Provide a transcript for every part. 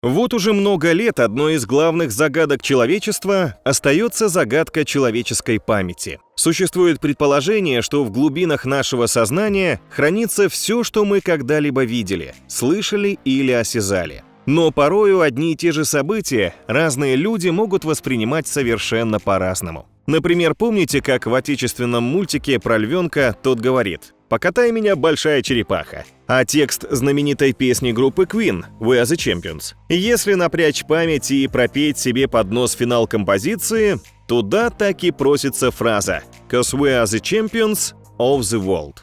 Вот уже много лет одной из главных загадок человечества остается загадка человеческой памяти. Существует предположение, что в глубинах нашего сознания хранится все, что мы когда-либо видели, слышали или осязали. Но порою одни и те же события разные люди могут воспринимать совершенно по-разному. Например, помните, как в отечественном мультике про львенка тот говорит: «Покатай меня, большая черепаха». А текст знаменитой песни группы Queen «We are the Champions». Если напрячь память и пропеть себе под нос финал композиции, туда так и просится фраза «'Cause we are the champions of the world».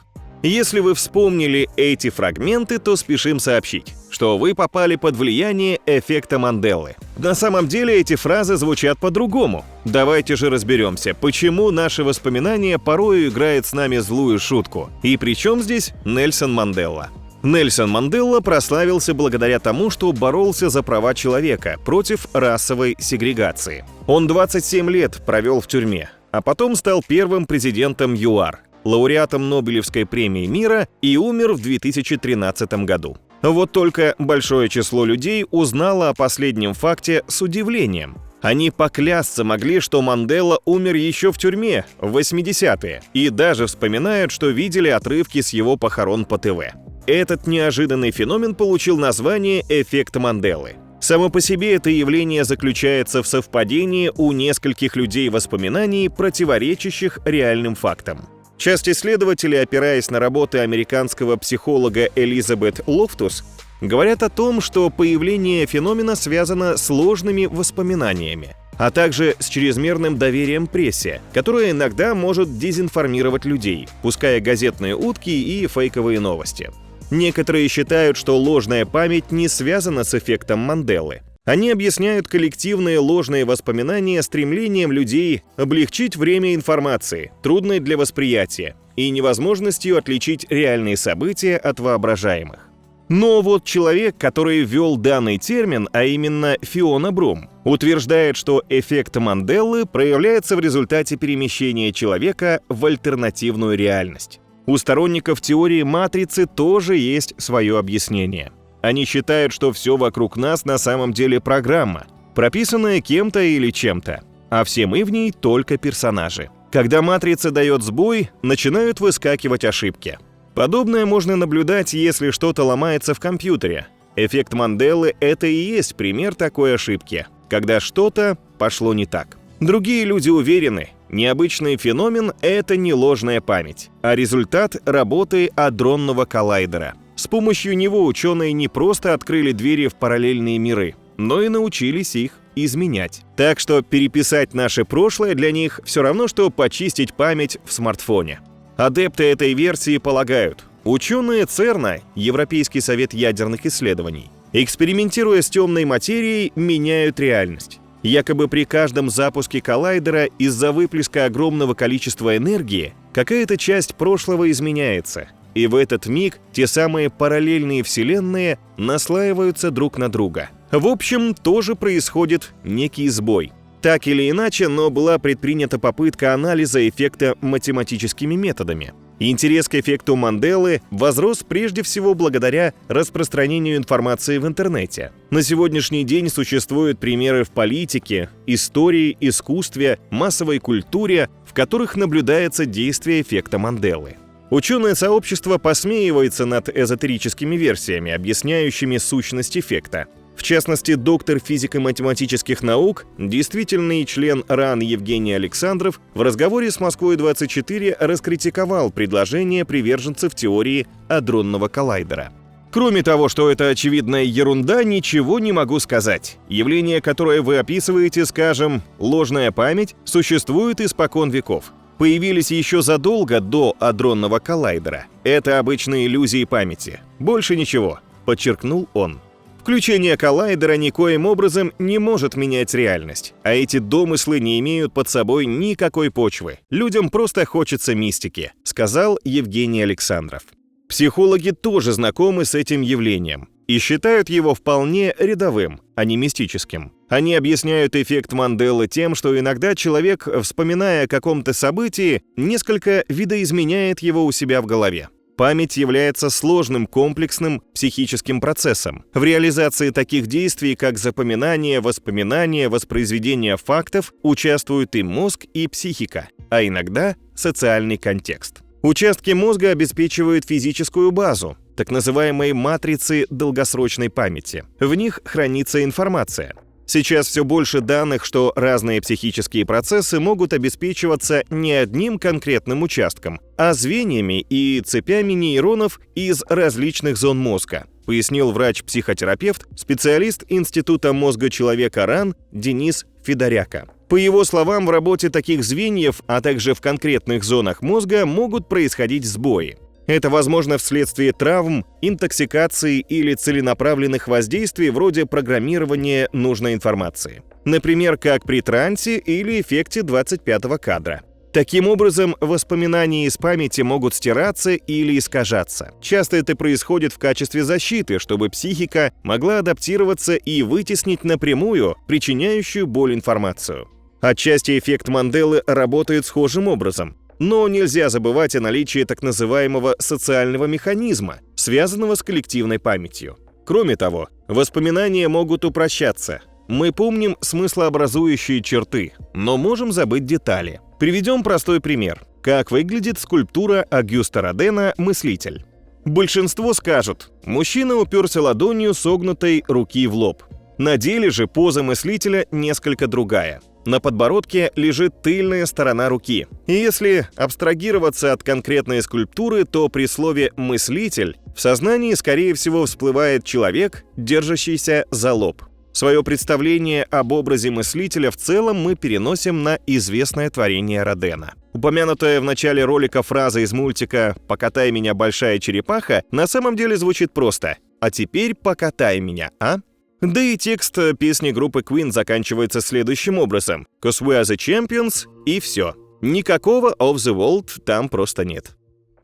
Если вы вспомнили эти фрагменты, то спешим сообщить, что вы попали под влияние эффекта Манделы. На самом деле эти фразы звучат по-другому. Давайте же разберемся, почему наше воспоминание порою играет с нами злую шутку. И при чем здесь Нельсон Мандела? Нельсон Мандела прославился благодаря тому, что боролся за права человека против расовой сегрегации. Он 27 лет провел в тюрьме, а потом стал первым президентом ЮАР, лауреатом Нобелевской премии мира, и умер в 2013 году. Вот только большое число людей узнало о последнем факте с удивлением. Они поклясться могли, что Мандела умер еще в тюрьме в 80-е, и даже вспоминают, что видели отрывки с его похорон по ТВ. Этот неожиданный феномен получил название «эффект Манделы». Само по себе это явление заключается в совпадении у нескольких людей воспоминаний, противоречащих реальным фактам. Часть исследователей, опираясь на работы американского психолога Элизабет Лофтус, говорят о том, что появление феномена связано с ложными воспоминаниями, а также с чрезмерным доверием прессе, которое иногда может дезинформировать людей, пуская газетные утки и фейковые новости. Некоторые считают, что ложная память не связана с эффектом Манделы. Они объясняют коллективные ложные воспоминания стремлением людей облегчить время информации, трудной для восприятия, и невозможностью отличить реальные события от воображаемых. Но вот человек, который ввел данный термин, а именно Фиона Брум, утверждает, что эффект Манделы проявляется в результате перемещения человека в альтернативную реальность. У сторонников теории матрицы тоже есть свое объяснение. Они считают, что все вокруг нас на самом деле программа, прописанная кем-то или чем-то, а все мы в ней только персонажи. Когда матрица дает сбой, начинают выскакивать ошибки. Подобное можно наблюдать, если что-то ломается в компьютере. Эффект Манделы — это и есть пример такой ошибки, когда что-то пошло не так. Другие люди уверены, необычный феномен — это не ложная память, а результат работы адронного коллайдера. С помощью него ученые не просто открыли двери в параллельные миры, но и научились их изменять. Так что переписать наше прошлое для них все равно, что почистить память в смартфоне. Адепты этой версии полагают, ученые ЦЕРНа, Европейский совет ядерных исследований, экспериментируя с темной материей, меняют реальность. Якобы при каждом запуске коллайдера из-за выплеска огромного количества энергии какая-то часть прошлого изменяется, и в этот миг те самые параллельные вселенные наслаиваются друг на друга. В общем, тоже происходит некий сбой. Так или иначе, но была предпринята попытка анализа эффекта математическими методами. Интерес к эффекту Манделы возрос прежде всего благодаря распространению информации в интернете. На сегодняшний день существуют примеры в политике, истории, искусстве, массовой культуре, в которых наблюдается действие эффекта Манделы. Ученое сообщество посмеивается над эзотерическими версиями, объясняющими сущность эффекта. В частности, доктор физико-математических наук, действительный член РАН Евгений Александров в разговоре с Москвой-24 раскритиковал предложение приверженцев теории адронного коллайдера. Кроме того, что это очевидная ерунда, ничего не могу сказать. Явление, которое вы описываете, скажем, ложная память, существует испокон веков. Появились еще задолго до адронного коллайдера. Это обычные иллюзии памяти. Больше ничего, подчеркнул он. Включение коллайдера никоим образом не может менять реальность, а эти домыслы не имеют под собой никакой почвы. Людям просто хочется мистики, сказал Евгений Александров. Психологи тоже знакомы с этим явлением и считают его вполне рядовым, а не мистическим. Они объясняют эффект Манделы тем, что иногда человек, вспоминая о каком-то событии, несколько видоизменяет его у себя в голове. Память является сложным комплексным психическим процессом. В реализации таких действий, как запоминание, воспоминание, воспроизведение фактов, участвуют и мозг, и психика, а иногда социальный контекст. Участки мозга обеспечивают физическую базу, так называемые матрицы долгосрочной памяти. В них хранится информация. Сейчас все больше данных, что разные психические процессы могут обеспечиваться не одним конкретным участком, а звеньями и цепями нейронов из различных зон мозга, пояснил врач-психотерапевт, специалист Института мозга человека РАН Денис Федоряка. По его словам, в работе таких звеньев, а также в конкретных зонах мозга могут происходить сбои. Это возможно вследствие травм, интоксикации или целенаправленных воздействий вроде программирования нужной информации. Например, как при трансе или эффекте 25-го кадра. Таким образом, воспоминания из памяти могут стираться или искажаться. Часто это происходит в качестве защиты, чтобы психика могла адаптироваться и вытеснить напрямую причиняющую боль информацию. Отчасти эффект Манделы работает схожим образом. Но нельзя забывать о наличии так называемого социального механизма, связанного с коллективной памятью. Кроме того, воспоминания могут упрощаться. Мы помним смыслообразующие черты, но можем забыть детали. Приведем простой пример. Как выглядит скульптура Огюста Родена «Мыслитель». Большинство скажут: мужчина уперся ладонью согнутой руки в лоб. На деле же поза мыслителя несколько другая. На подбородке лежит тыльная сторона руки. И если абстрагироваться от конкретной скульптуры, то при слове «мыслитель» в сознании, скорее всего, всплывает человек, держащийся за лоб. Свое представление об образе мыслителя в целом мы переносим на известное творение Родена. Упомянутая в начале ролика фраза из мультика «Покатай меня, большая черепаха» на самом деле звучит просто: «А теперь покатай меня, а?». Да и текст песни группы Queen заканчивается следующим образом: «Cause we are the champions» и все. Никакого «of the world» там просто нет.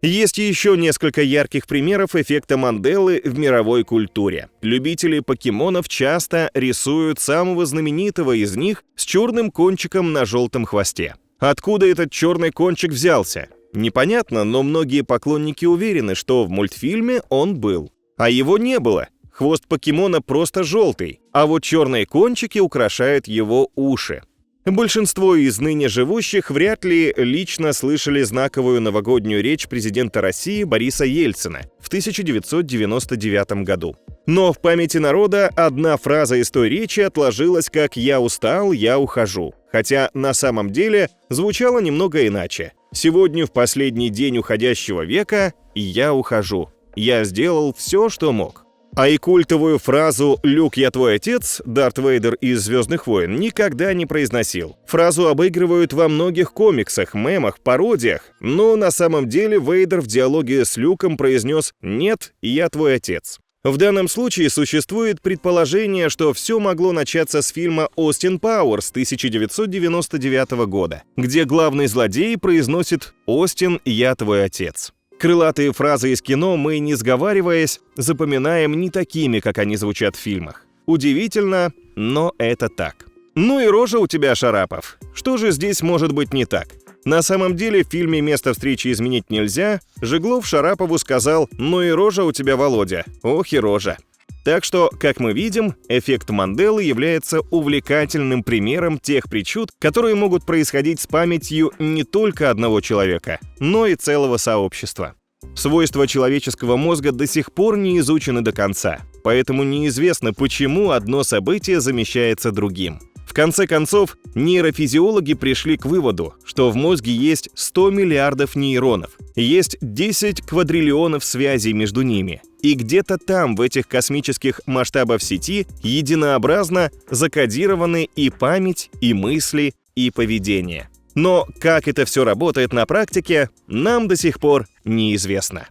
Есть еще несколько ярких примеров эффекта Манделы в мировой культуре. Любители покемонов часто рисуют самого знаменитого из них с черным кончиком на желтом хвосте. Откуда этот черный кончик взялся? Непонятно, но многие поклонники уверены, что в мультфильме он был. А его не было. Хвост покемона просто желтый, а вот черные кончики украшают его уши. Большинство из ныне живущих вряд ли лично слышали знаковую новогоднюю речь президента России Бориса Ельцина в 1999 году. Но в памяти народа одна фраза из той речи отложилась как «я устал, я ухожу», хотя на самом деле звучало немного иначе. «Сегодня, в последний день уходящего века, я ухожу. Я сделал все, что мог». А и культовую фразу «Люк, я твой отец» Дарт Вейдер из «Звездных войн» никогда не произносил. Фразу обыгрывают во многих комиксах, мемах, пародиях, но на самом деле Вейдер в диалоге с Люком произнес «Нет, я твой отец». В данном случае существует предположение, что все могло начаться с фильма «Остин Пауэрс» 1999 года, где главный злодей произносит «Остин, я твой отец». Крылатые фразы из кино мы, не сговариваясь, запоминаем не такими, как они звучат в фильмах. Удивительно, но это так. Ну и рожа у тебя, Шарапов. Что же здесь может быть не так? На самом деле в фильме «Место встречи изменить нельзя» Жиглов Шарапову сказал: «Ну и рожа у тебя, Володя, ох и рожа». Так что, как мы видим, эффект Манделы является увлекательным примером тех причуд, которые могут происходить с памятью не только одного человека, но и целого сообщества. Свойства человеческого мозга до сих пор не изучены до конца, поэтому неизвестно, почему одно событие замещается другим. В конце концов, нейрофизиологи пришли к выводу, что в мозге есть 100 миллиардов нейронов, есть 10 квадриллионов связей между ними, и где-то там, в этих космических масштабах сети, единообразно закодированы и память, и мысли, и поведение. Но как это все работает на практике, нам до сих пор неизвестно.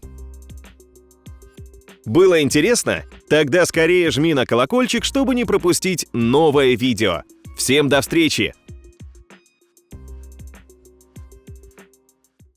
Было интересно? Тогда скорее жми на колокольчик, чтобы не пропустить новое видео. Всем до встречи!